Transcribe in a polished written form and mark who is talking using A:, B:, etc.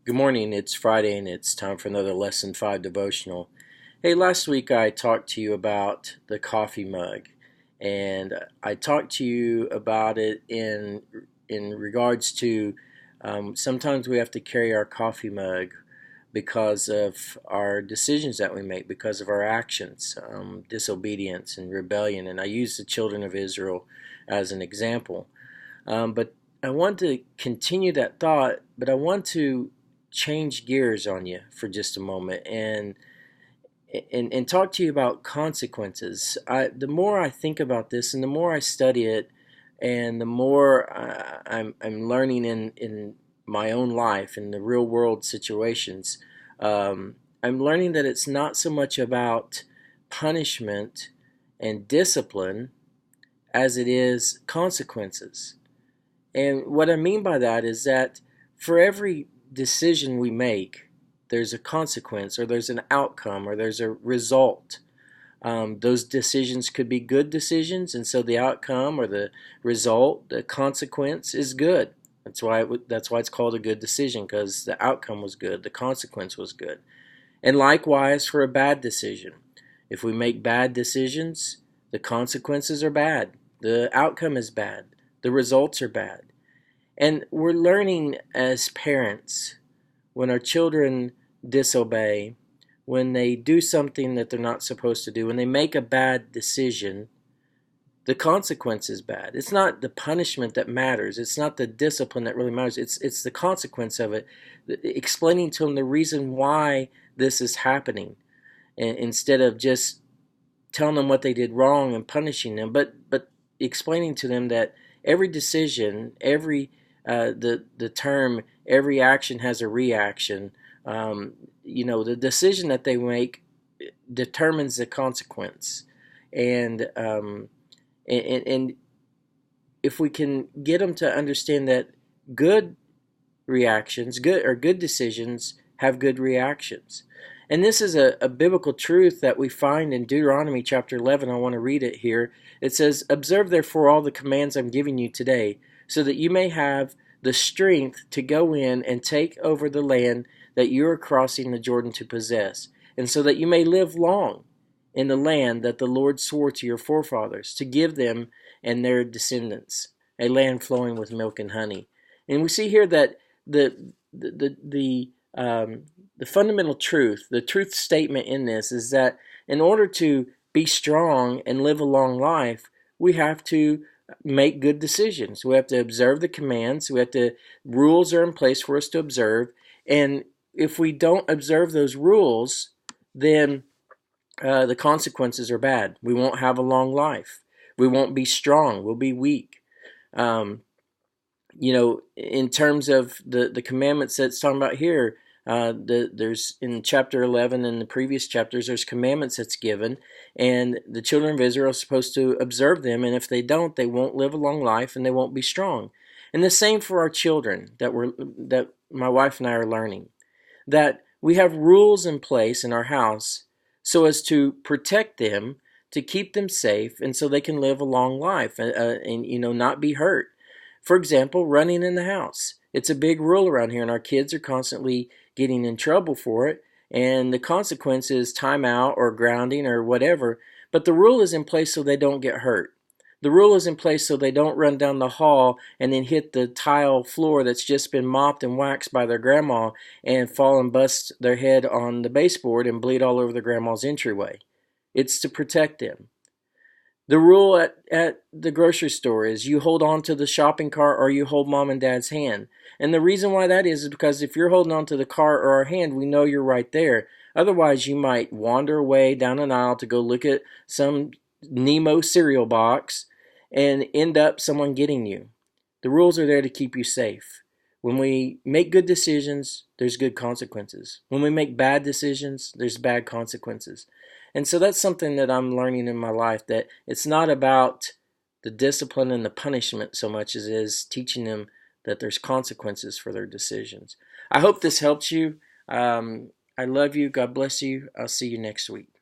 A: Good morning. It's Friday and it's time for another Lesson 5 devotional. Hey, last week I talked to you about the coffee mug, and I talked to you about it in regards to sometimes we have to carry our coffee mug because of our decisions that we make, because of our actions, disobedience and rebellion. And I used the children of Israel as an example. But I want to continue that thought, but I want to change gears on you for just a moment and talk to you about consequences. The more I think about this and the more I study it and the more I'm learning in my own life, in the real world situations, I'm learning that it's not so much about punishment and discipline as it is consequences. And what I mean by that is that for every decision we make, there's a consequence, or there's an outcome, or there's a result. Those decisions could be good decisions, and so the outcome or the result, the consequence, is good. That's why it's called a good decision, because the outcome was good, the consequence was good. And likewise for a bad decision. If we make bad decisions, the consequences are bad, the outcome is bad, the results are bad. And we're learning as parents, when our children disobey, when they do something that they're not supposed to do, when they make a bad decision, the consequence is bad. It's not the punishment that matters. It's not the discipline that really matters. It's the consequence of it, explaining to them the reason why this is happening, and instead of just telling them what they did wrong and punishing them, but explaining to them that every decision, the term every action has a reaction. The decision that they make determines the consequence, and if we can get them to understand that good reactions, good decisions have good reactions. And this is a biblical truth that we find in Deuteronomy chapter 11. I want to read it here. It says, "Observe therefore all the commands I'm giving you today, so that you may have the strength to go in and take over the land that you are crossing the Jordan to possess, and so that you may live long in the land that the Lord swore to your forefathers to give them and their descendants, a land flowing with milk and honey." And we see here that the fundamental truth, the truth statement in this is that in order to be strong and live a long life, we have to make good decisions. We have to observe the commands. Rules are in place for us to observe. And if we don't observe those rules, then the consequences are bad. We won't have a long life. We won't be strong. We'll be weak. In terms of the commandments that's talking about here, there's in chapter 11 and the previous chapters, there's commandments that's given, and the children of Israel are supposed to observe them, and if they don't, they won't live a long life and they won't be strong. And the same for our children that my wife and I are learning, that we have rules in place in our house so as to protect them, to keep them safe, and so they can live a long life and not be hurt. For example, running in the house. It's a big rule around here, and our kids are constantly getting in trouble for it, and the consequence is timeout or grounding or whatever. But the rule is in place so they don't get hurt. The rule is in place so they don't run down the hall and then hit the tile floor that's just been mopped and waxed by their grandma and fall and bust their head on the baseboard and bleed all over their grandma's entryway. It's to protect them. The rule at the grocery store is you hold on to the shopping cart or you hold mom and dad's hand. And the reason why that is because if you're holding on to the cart or our hand, we know you're right there. Otherwise, you might wander away down an aisle to go look at some Nemo cereal box and end up someone getting you. The rules are there to keep you safe. When we make good decisions, there's good consequences. When we make bad decisions, there's bad consequences. And so that's something that I'm learning in my life, that it's not about the discipline and the punishment so much as it is teaching them that there's consequences for their decisions. I hope this helps you. I love you. God bless you. I'll see you next week.